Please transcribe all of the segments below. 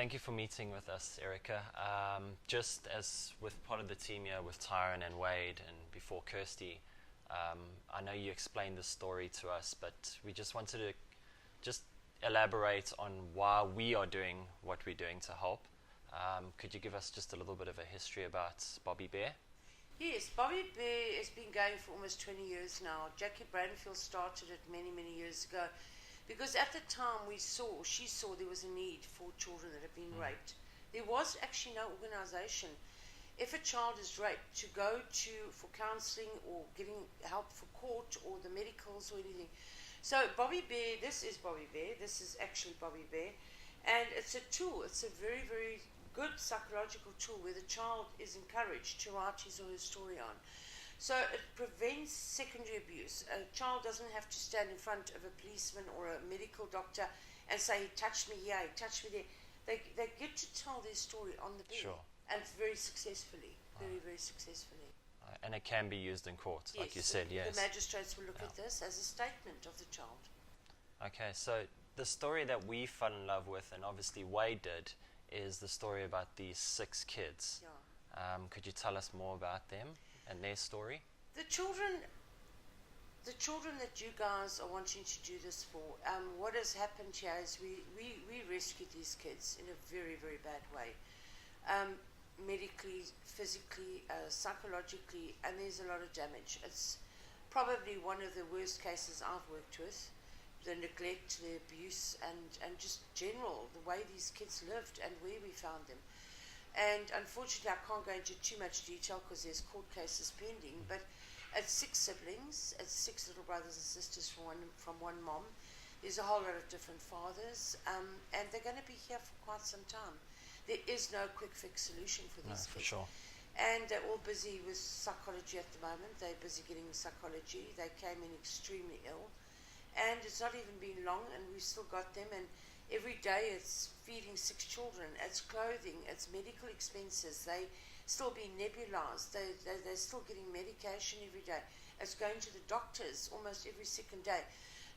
thank you for meeting with us, Erica. Just as with part of the team here with Tyron and Wade and before Kirsty, I know you explained the story to us, but we just wanted to just elaborate on why we are doing what we're doing to help. Could you give us just a little bit of a history about Bobbi Bear? Yes, Bobbi Bear has been going for almost 20 years now. Jackie Bradenfield started it many, many years ago because at the time she saw there was a need for children that have been raped. There was actually no organisation. If a child is raped, to go to for counselling or getting help for court or the medicals or anything. So Bobbi Bear, this is Bobbi Bear, this is actually Bobbi Bear, and it's a tool, it's a very, very good psychological tool where the child is encouraged to write his or her story on. So it prevents secondary abuse. A child doesn't have to stand in front of a policeman or a medical doctor and say, he touched me here, he touched me there. They get to tell their story on the bed. Sure. And very successfully, very, very successfully. And it can be used in court, yes, like you said, yes. The magistrates will look at this as a statement of the child. Okay, so the story that we fell in love with, and obviously Wade did, is the story about these 6 kids. Yeah. Could you tell us more about them and their story? The children that you guys are wanting to do this for, what has happened here is we rescued these kids in a very, very bad way. Medically, physically, psychologically, and there's a lot of damage. It's probably one of the worst cases I've worked with. The neglect, the abuse, and just general, the way these kids lived and where we found them. And unfortunately, I can't go into too much detail because there's court cases pending, but it's 6 siblings, it's 6 little brothers and sisters from one mom. There's a whole lot of different fathers, and they're going to be here for quite some time. There is no quick fix solution for these kids. For sure. And they're all busy with psychology at the moment. They're busy getting psychology. They came in extremely ill. And it's not even been long, and we've still got them. And every day it's feeding 6 children. It's clothing. It's medical expenses. They still being nebulized. They're still getting medication every day. It's going to the doctors almost every second day.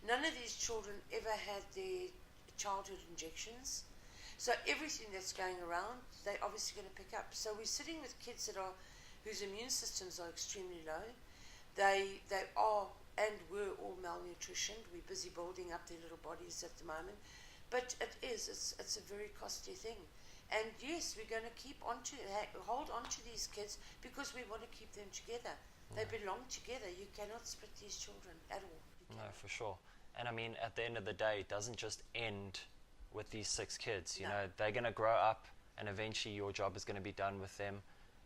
None of these children ever had their childhood injections. So everything that's going around, they're obviously going to pick up. So we're sitting with kids whose immune systems are extremely low. They are and were all malnutritioned. We're busy building up their little bodies at the moment. But it's a very costly thing. And yes, we're going to hold on to these kids because we want to keep them together. They belong together. You cannot split these children at all. No, for sure. And I mean, at the end of the day, it doesn't just end with these 6 kids. You know, they're going to grow up, and eventually your job is going to be done with them,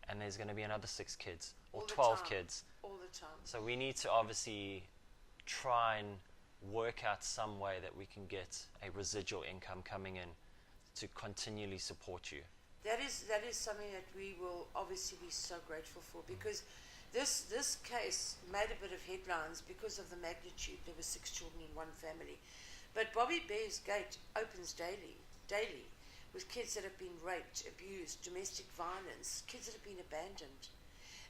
and there's going to be another 6 kids or 12 kids. All the time. So we need to obviously try and work out some way that we can get a residual income coming in to continually support you. That is something that we will obviously be so grateful for, because this case made a bit of headlines because of the magnitude. There were 6 children in one family. But Bobbi Bear's Gate opens daily with kids that have been raped, abused, domestic violence, kids that have been abandoned.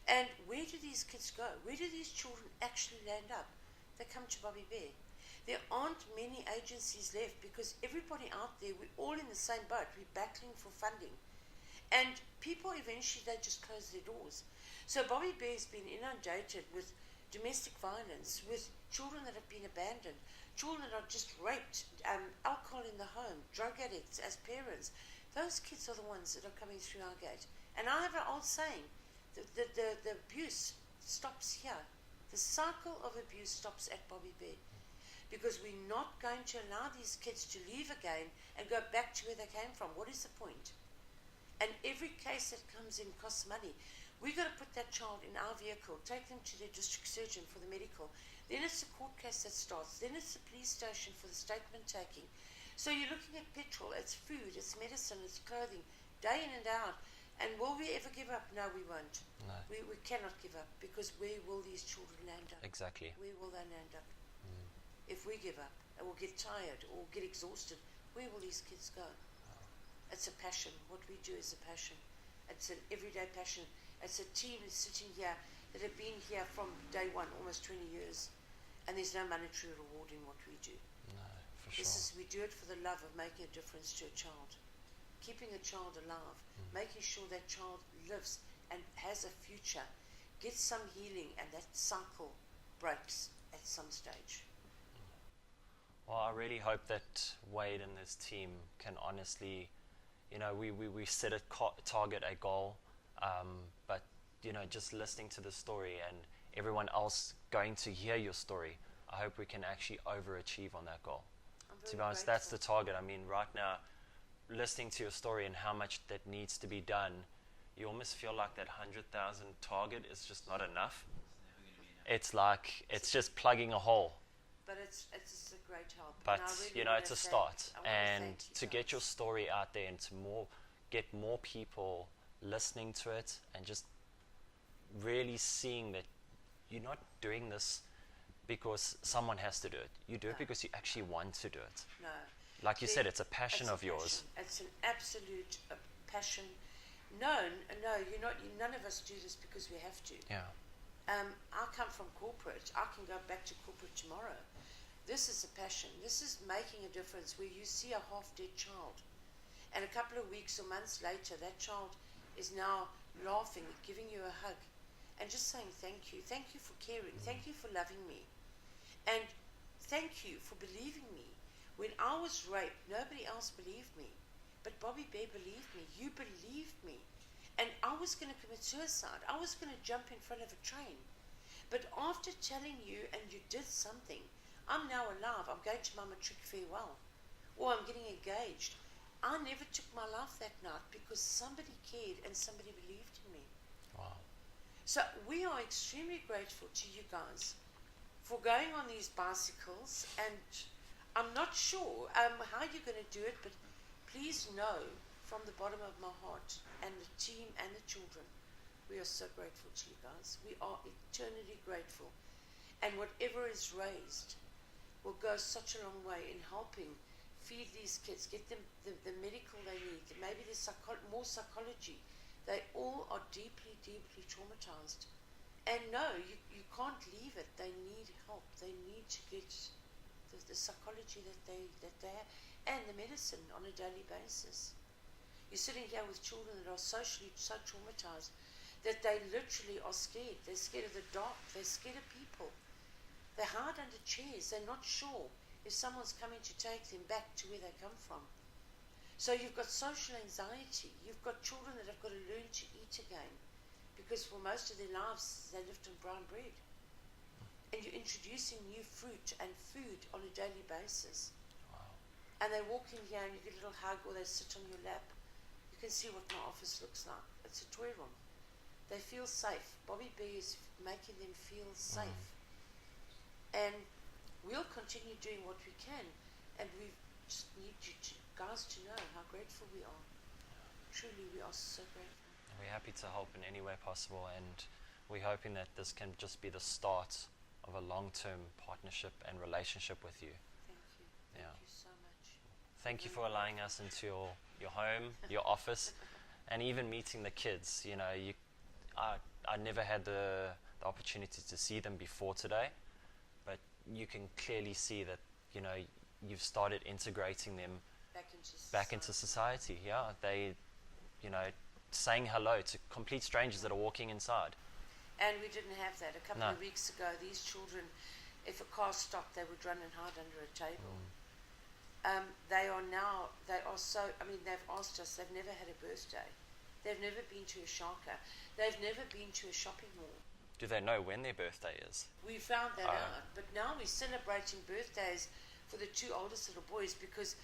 And where do these kids go? Where do these children actually land up? They come to Bobbi Bear. There aren't many agencies left because everybody out there, we're all in the same boat. We're battling for funding. And people eventually, they just close their doors. So Bobbi Bear's been inundated with domestic violence, with children that have been abandoned, children that are just raped, alcohol in the home, drug addicts as parents. Those kids are the ones that are coming through our gate. And I have an old saying, the abuse stops here. The cycle of abuse stops at Bobbi Bear. Because we're not going to allow these kids to leave again and go back to where they came from. What is the point? And every case that comes in costs money. We've got to put that child in our vehicle, take them to their district surgeon for the medical. Then it's a court case that starts. Then it's the police station for the statement taking. So you're looking at petrol, it's food, it's medicine, it's clothing, day in and out. And will we ever give up? No, we won't. No. We cannot give up, because where will these children land up? Exactly. Where will they land up? If we give up or get tired or get exhausted, where will these kids go? It's a passion. What we do is a passion. It's an everyday passion. It's a team that's sitting here that have been here from day one, almost 20 years, and there's no monetary reward in what we do. No, for sure. We do it for the love of making a difference to a child, keeping a child alive, making sure that child lives and has a future, gets some healing, and that cycle breaks at some stage. Well, I really hope that Wade and his team can honestly, we set a target, a goal, but, just listening to the story and everyone else going to hear your story, I hope we can actually overachieve on that goal. To be honest, that's the target. I mean, right now, listening to your story and how much that needs to be done, you almost feel like that 100,000 target is just not enough. It's like, it's just plugging a hole. But it's a great help. But, really it's a start. And to guys. get your story out there and to get more people listening to it and just really seeing that you're not doing this because someone has to do it. You do it because you actually want to do it. No. Like you said, it's a passion of yours. It's an absolute passion. No, you're not. None of us do this because we have to. Yeah. I come from corporate. I can go back to corporate tomorrow. This is a passion. This is making a difference where you see a half-dead child, and a couple of weeks or months later, that child is now laughing, giving you a hug, and just saying thank you. Thank you for caring. Thank you for loving me. And thank you for believing me. When I was raped, nobody else believed me. But Bobbi Bear believed me. You believed me. And I was going to commit suicide. I was going to jump in front of a train. But after telling you and you did something, I'm now alive. I'm going to my matric farewell. Or I'm getting engaged. I never took my life that night because somebody cared and somebody believed in me. Wow. So we are extremely grateful to you guys for going on these bicycles, and I'm not sure how you're going to do it, but please know from the bottom of my heart and the team and the children, we are so grateful to you guys. We are eternally grateful, and whatever is raised will go such a long way in helping feed these kids, get them the medical they need, maybe there's more psychology. They all are deeply, deeply traumatized. And no, you can't leave it. They need help. They need to get the psychology that they have, and the medicine on a daily basis. You're sitting here with children that are socially so traumatized that they literally are scared. They're scared of the dark. They're scared of people. They hide under chairs. They're not sure if someone's coming to take them back to where they come from. So you've got social anxiety. You've got children that have got to learn to eat again, because for most of their lives they lived on brown bread. And you're introducing new fruit and food on a daily basis. Wow. And they walk in here and you get a little hug, or they sit on your lap. You can see what my office looks like. It's a toy room. They feel safe. Bobbi Bear is making them feel safe. And we'll continue doing what we can, and we just need you guys to know how grateful we are. Truly, we are so grateful. We're happy to help in any way possible, and we're hoping that this can just be the start of a long-term partnership and relationship with you. Thank you. Thank you so much. Thank you for allowing us into your home, your office, and even meeting the kids. I never had the opportunity to see them before today, but you can clearly see that you've started integrating them back into society. Yeah, they saying hello to complete strangers that are walking inside. And we didn't have that. A couple of weeks ago, these children, if a car stopped, they would run and hide under a table. They are they've asked us, they've never had a birthday. They've never been to a sharka. They've never been to a shopping mall. Do they know when their birthday is? We found that out. But now we're celebrating birthdays for the two oldest little boys, because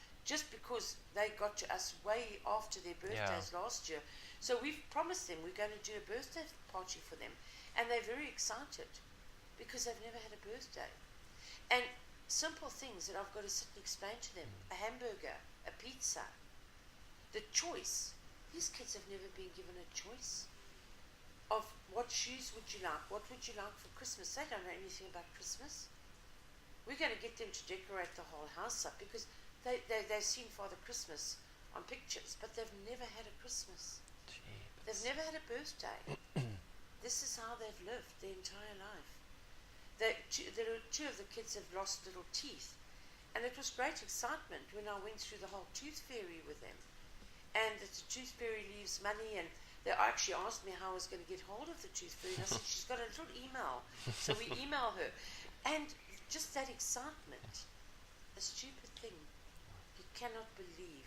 they got to us way after their birthdays last year. So we've promised them we're going to do a birthday party for them. And they're very excited because they've never had a birthday. And simple things that I've got to sit and explain to them. A hamburger, a pizza. The choice. These kids have never been given a choice of what shoes would you like, what would you like for Christmas. They don't know anything about Christmas. We're going to get them to decorate the whole house up because they've seen Father Christmas on pictures, but they've never had a Christmas. Jeez. They've never had a birthday. This is how they've lived their entire life. Two of the kids have lost little teeth, and it was great excitement when I went through the whole tooth fairy with them. and the tooth fairy leaves money, and they actually asked me how I was going to get hold of the tooth fairy, and I said, she's got a little email. So we email her. And just that excitement, a stupid thing. You cannot believe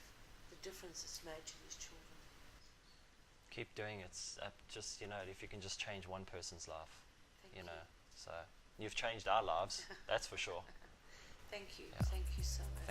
the difference it's made to these children. Keep doing it. Just, if you can just change one person's life, Thank you. So you've changed our lives, that's for sure. Thank you. Yeah. Thank you so much.